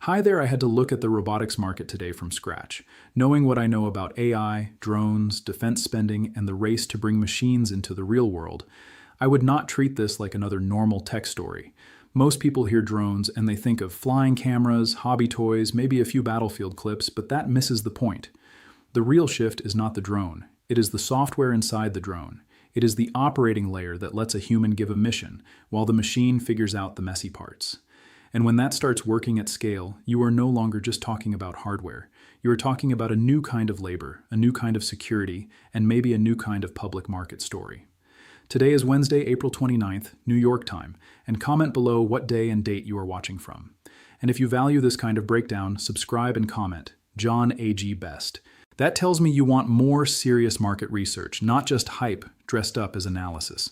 Hi there, I had to look at the robotics market today from scratch. Knowing what I know about AI, drones, defense spending, and the race to bring machines into the real world, I would not treat this like another normal tech story. Most people hear drones and they think of flying cameras, hobby toys, maybe a few battlefield clips, but that misses the point. The real shift is not the drone. It is the software inside the drone. It is the operating layer that lets a human give a mission, while the machine figures out the messy parts. And when that starts working at scale, you are no longer just talking about hardware. You are talking about a new kind of labor, a new kind of security, and maybe a new kind of public market story. Today is Wednesday, April 29th, New York time, and comment below what day and date you are watching from. And if you value this kind of breakdown, subscribe and comment. John A.G. Best. That tells me you want more serious market research, not just hype dressed up as analysis.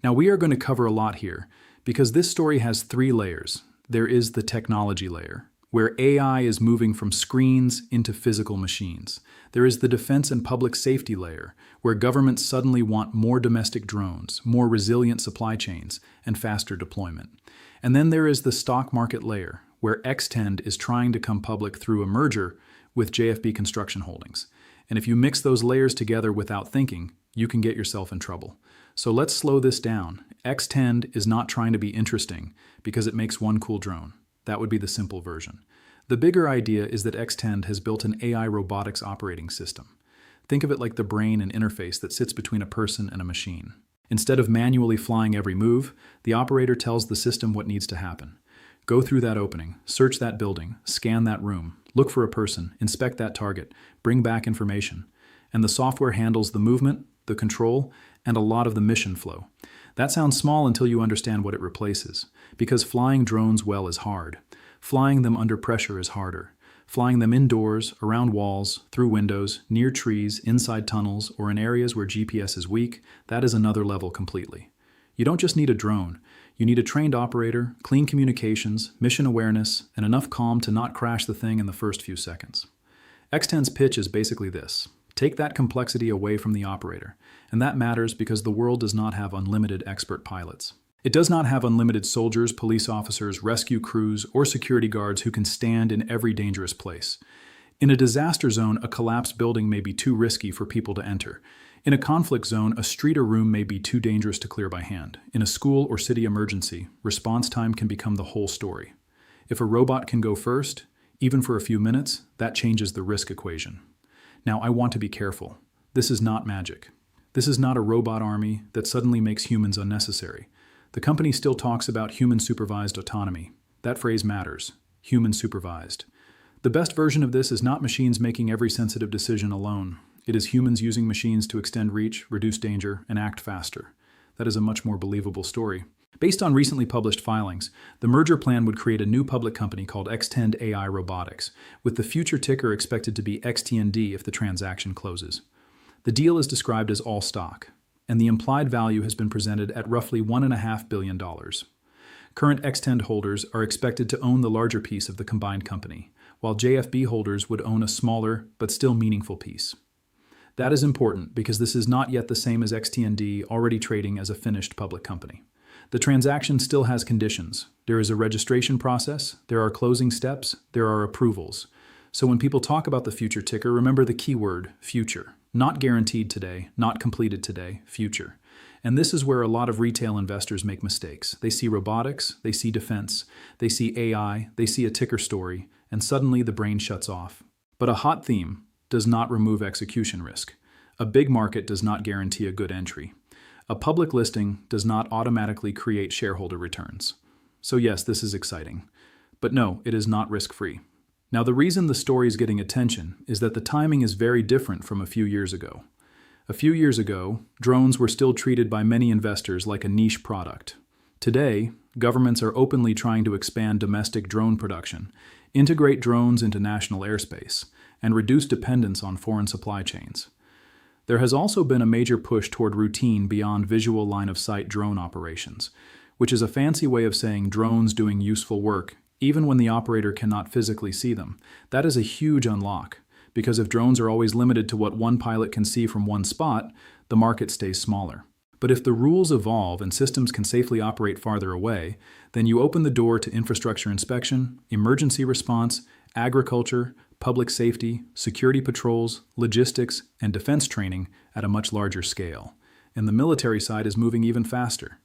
Now we are going to cover a lot here, because this story has three layers. There is the technology layer, where AI is moving from screens into physical machines. There is the defense and public safety layer, where governments suddenly want more domestic drones, more resilient supply chains, and faster deployment. And then there is the stock market layer, where XTEND is trying to come public through a merger with JFB Construction Holdings. And if you mix those layers together without thinking, you can get yourself in trouble. So let's slow this down. XTEND is not trying to be interesting because it makes one cool drone. That would be the simple version. The bigger idea is that XTEND has built an AI robotics operating system. Think of it like the brain and interface that sits between a person and a machine. Instead of manually flying every move, the operator tells the system what needs to happen. Go through that opening, search that building, scan that room, look for a person, inspect that target, bring back information. And the software handles the movement, the control, and a lot of the mission flow. That sounds small until you understand what it replaces, because flying drones well is hard. Flying them under pressure is harder. Flying them indoors, around walls, through windows, near trees, inside tunnels, or in areas where GPS is weak, that is another level completely. You don't just need a drone. You need a trained operator, clean communications, mission awareness, and enough calm to not crash the thing in the first few seconds. XTEND's pitch is basically this. Take that complexity away from the operator, and that matters because the world does not have unlimited expert pilots. It does not have unlimited soldiers, police officers, rescue crews, or security guards who can stand in every dangerous place. In a disaster zone, a collapsed building may be too risky for people to enter. In a conflict zone, a street or room may be too dangerous to clear by hand. In a school or city emergency, response time can become the whole story. If a robot can go first, even for a few minutes, that changes the risk equation. Now, I want to be careful. This is not magic. This is not a robot army that suddenly makes humans unnecessary. The company still talks about human-supervised autonomy. That phrase matters. Human-supervised. The best version of this is not machines making every sensitive decision alone. It is humans using machines to extend reach, reduce danger, and act faster. That is a much more believable story. Based on recently published filings, the merger plan would create a new public company called XTEND AI Robotics, with the future ticker expected to be XTND if the transaction closes. The deal is described as all stock, and the implied value has been presented at roughly $1.5 billion. Current XTEND holders are expected to own the larger piece of the combined company, while JFB holders would own a smaller but still meaningful piece. That is important because this is not yet the same as XTND already trading as a finished public company. The transaction still has conditions. There is a registration process, there are closing steps, there are approvals. So when people talk about the future ticker, remember the keyword, future. Not guaranteed today, not completed today, future. And this is where a lot of retail investors make mistakes. They see robotics, they see defense, they see AI, they see a ticker story, and suddenly the brain shuts off. But a hot theme does not remove execution risk. A big market does not guarantee a good entry. A public listing does not automatically create shareholder returns. So yes, this is exciting. But no, it is not risk-free. Now the reason the story is getting attention is that the timing is very different from a few years ago. A few years ago, drones were still treated by many investors like a niche product. Today, governments are openly trying to expand domestic drone production, integrate drones into national airspace, and reduce dependence on foreign supply chains. There has also been a major push toward routine beyond visual line-of-sight drone operations, which is a fancy way of saying drones doing useful work, even when the operator cannot physically see them. That is a huge unlock, because if drones are always limited to what one pilot can see from one spot, the market stays smaller. But if the rules evolve and systems can safely operate farther away, then you open the door to infrastructure inspection, emergency response, agriculture, public safety, security patrols, logistics, and defense training at a much larger scale. And the military side is moving even faster.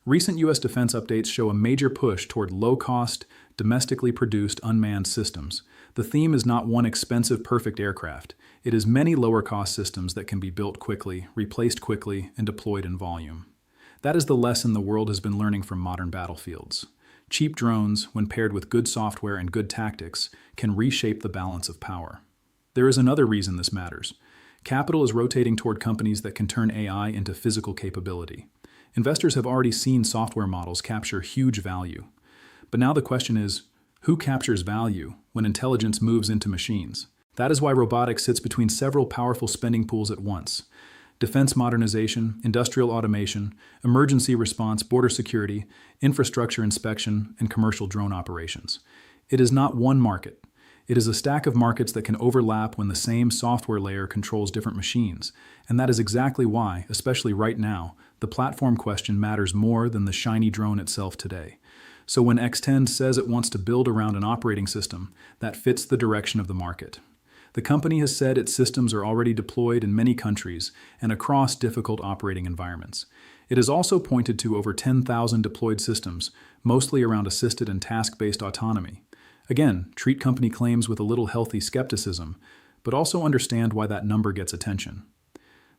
Recent U.S. defense updates show a major push toward low-cost, domestically produced unmanned systems. The theme is not one expensive, perfect aircraft. It is many lower-cost systems that can be built quickly, replaced quickly, and deployed in volume. That is the lesson the world has been learning from modern battlefields. Cheap drones, when paired with good software and good tactics, can reshape the balance of power. There is another reason this matters. Capital is rotating toward companies that can turn AI into physical capability. Investors have already seen software models capture huge value. But now the question is, who captures value when intelligence moves into machines? That is why robotics sits between several powerful spending pools at once: defense modernization, industrial automation, emergency response, border security, infrastructure inspection, and commercial drone operations. It is not one market. It is a stack of markets that can overlap when the same software layer controls different machines. And that is exactly why, especially right now, the platform question matters more than the shiny drone itself today. So when XTEND says it wants to build around an operating system, that fits the direction of the market. The company has said its systems are already deployed in many countries and across difficult operating environments. It has also pointed to over 10,000 deployed systems, mostly around assisted and task-based autonomy. Again, treat company claims with a little healthy skepticism, but also understand why that number gets attention.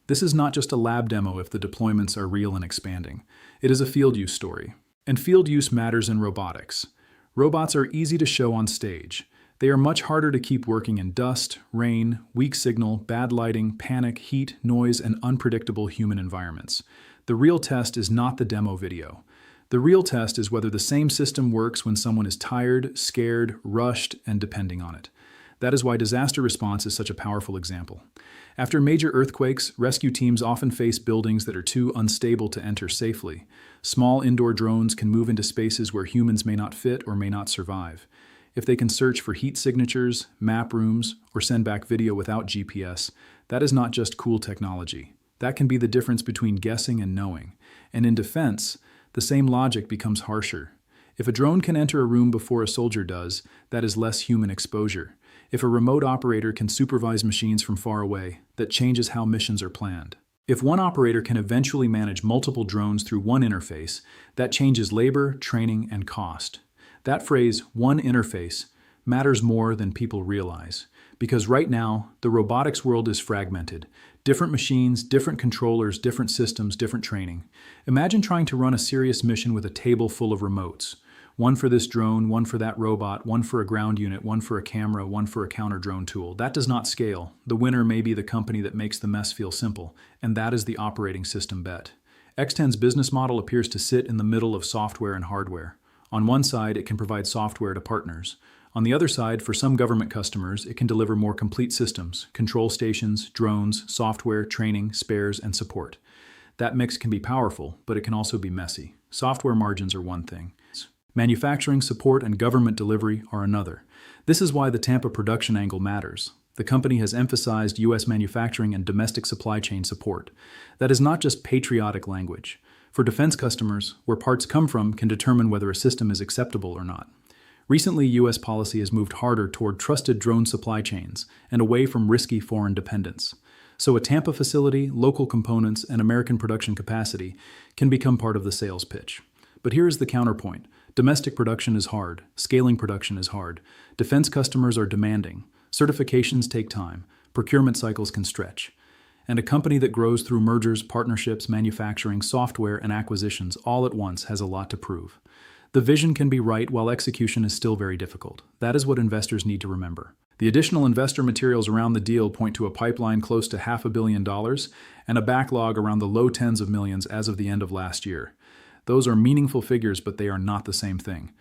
This is not just a lab demo if the deployments are real and expanding. It is a field use story. And field use matters in robotics. Robots are easy to show on stage. They are much harder to keep working in dust, rain, weak signal, bad lighting, panic, heat, noise, and unpredictable human environments. The real test is not the demo video. The real test is whether the same system works when someone is tired, scared, rushed, and depending on it. That is why disaster response is such a powerful example. After major earthquakes, rescue teams often face buildings that are too unstable to enter safely. Small indoor drones can move into spaces where humans may not fit or may not survive. If they can search for heat signatures, map rooms, or send back video without GPS, that is not just cool technology. That can be the difference between guessing and knowing. And in defense, the same logic becomes harsher. If a drone can enter a room before a soldier does, that is less human exposure. If a remote operator can supervise machines from far away, that changes how missions are planned. If one operator can eventually manage multiple drones through one interface, that changes labor, training, and cost. That phrase, one interface, matters more than people realize. Because right now, the robotics world is fragmented. Different machines, different controllers, different systems, different training. Imagine trying to run a serious mission with a table full of remotes. One for this drone, one for that robot, one for a ground unit, one for a camera, one for a counter-drone tool. That does not scale. The winner may be the company that makes the mess feel simple, and that is the operating system bet. XTEND's business model appears to sit in the middle of software and hardware. On one side, it can provide software to partners. On the other side, for some government customers, it can deliver more complete systems, control stations, drones, software, training, spares, and support. That mix can be powerful, but it can also be messy. Software margins are one thing. Manufacturing, support, and government delivery are another. This is why the Tampa production angle matters. The company has emphasized U.S. manufacturing and domestic supply chain support. That is not just patriotic language. For defense customers, where parts come from can determine whether a system is acceptable or not. Recently, U.S. policy has moved harder toward trusted drone supply chains and away from risky foreign dependence. So a Tampa facility, local components, and American production capacity can become part of the sales pitch. But here is the counterpoint. Domestic production is hard. Scaling production is hard. Defense customers are demanding. Certifications take time. Procurement cycles can stretch. And a company that grows through mergers, partnerships, manufacturing, software, and acquisitions all at once has a lot to prove. The vision can be right while execution is still very difficult. That is what investors need to remember. The additional investor materials around the deal point to a pipeline close to $500 million and a backlog around the low tens of millions as of the end of last year. Those are meaningful figures, but they are not the same thing.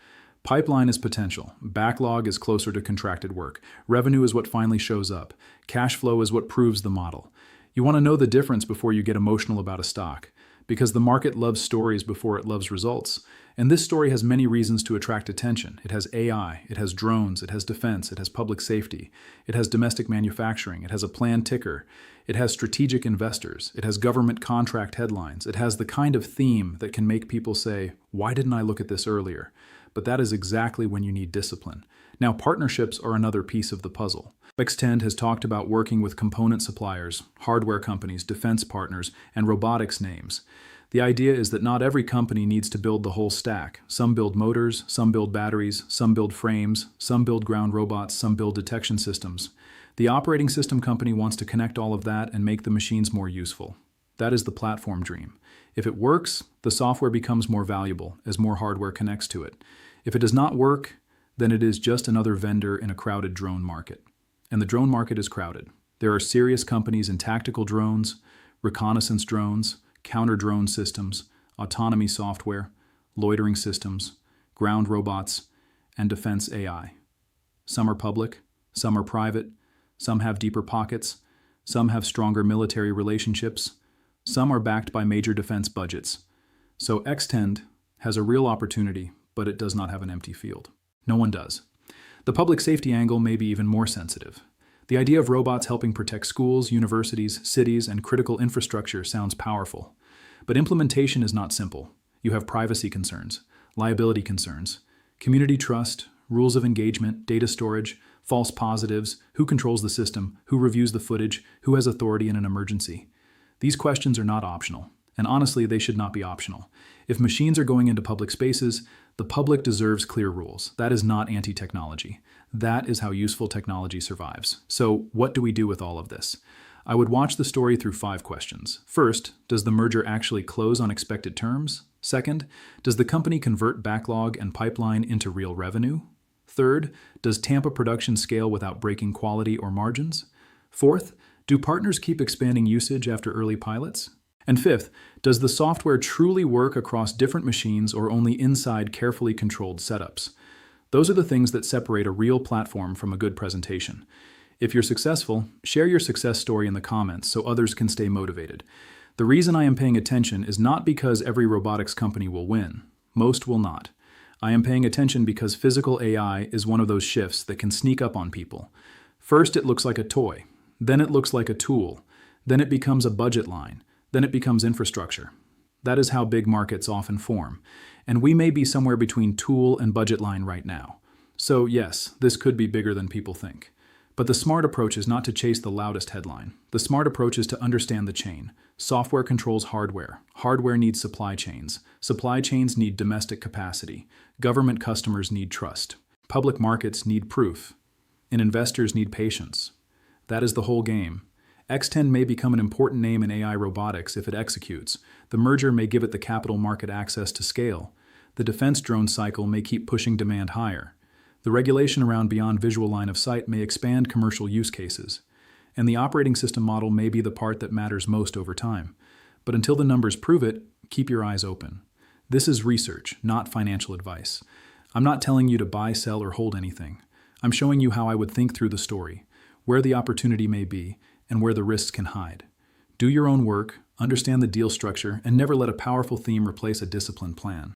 Pipeline is potential. Backlog is closer to contracted work. Revenue is what finally shows up. Cash flow is what proves the model. You want to know the difference before you get emotional about a stock. because the market loves stories before it loves results. And this story has many reasons to attract attention. It has AI, it has drones, it has defense, it has public safety, it has domestic manufacturing, it has a planned ticker, it has strategic investors, it has government contract headlines, it has the kind of theme that can make people say, why didn't I look at this earlier? But that is exactly when you need discipline. Now, partnerships are another piece of the puzzle. XTEND has talked about working with component suppliers, hardware companies, defense partners, and robotics names. The idea is that not every company needs to build the whole stack. Some build motors, some build batteries, some build frames, some build ground robots, some build detection systems. The operating system company wants to connect all of that and make the machines more useful. That is the platform dream. If it works, the software becomes more valuable as more hardware connects to it. If it does not work, then it is just another vendor in a crowded drone market. And the drone market is crowded. There are serious companies in tactical drones, reconnaissance drones, counter-drone systems, autonomy software, loitering systems, ground robots, and defense AI. Some are public, some are private, some have deeper pockets, some have stronger military relationships, some are backed by major defense budgets. So XTEND has a real opportunity, but it does not have an empty field. No one does. The public safety angle may be even more sensitive. The idea of robots helping protect schools, universities, cities, and critical infrastructure sounds powerful. But implementation is not simple. You have privacy concerns, liability concerns, community trust, rules of engagement, data storage, false positives, who controls the system, who reviews the footage, who has authority in an emergency. These questions are not optional, and honestly, they should not be optional. If machines are going into public spaces, the public deserves clear rules. That is not anti-technology. That is how useful technology survives. So, what do we do with all of this? I would watch the story through 5 questions. First, does the merger actually close on expected terms? Second, does the company convert backlog and pipeline into real revenue? Third, does Tampa production scale without breaking quality or margins? Fourth, do partners keep expanding usage after early pilots? And fifth, does the software truly work across different machines or only inside carefully controlled setups? Those are the things that separate a real platform from a good presentation. If you're successful, share your success story in the comments so others can stay motivated. The reason I am paying attention is not because every robotics company will win. Most will not. I am paying attention because physical AI is one of those shifts that can sneak up on people. First, it looks like a toy. Then it looks like a tool. Then it becomes a budget line. Then it becomes infrastructure. That is how big markets often form. And we may be somewhere between tool and budget line right now. So yes, this could be bigger than people think. But the smart approach is not to chase the loudest headline. The smart approach is to understand the chain. Software controls hardware. Hardware needs supply chains. Supply chains need domestic capacity. Government customers need trust. Public markets need proof. And investors need patience. That is the whole game. XTEND may become an important name in AI robotics if it executes. The merger may give it the capital market access to scale. The defense drone cycle may keep pushing demand higher. The regulation around beyond visual line of sight may expand commercial use cases. And the operating system model may be the part that matters most over time. But until the numbers prove it, keep your eyes open. This is research, not financial advice. I'm not telling you to buy, sell, or hold anything. I'm showing you how I would think through the story, where the opportunity may be, and where the risks can hide. Do your own work, understand the deal structure, and never let a powerful theme replace a disciplined plan.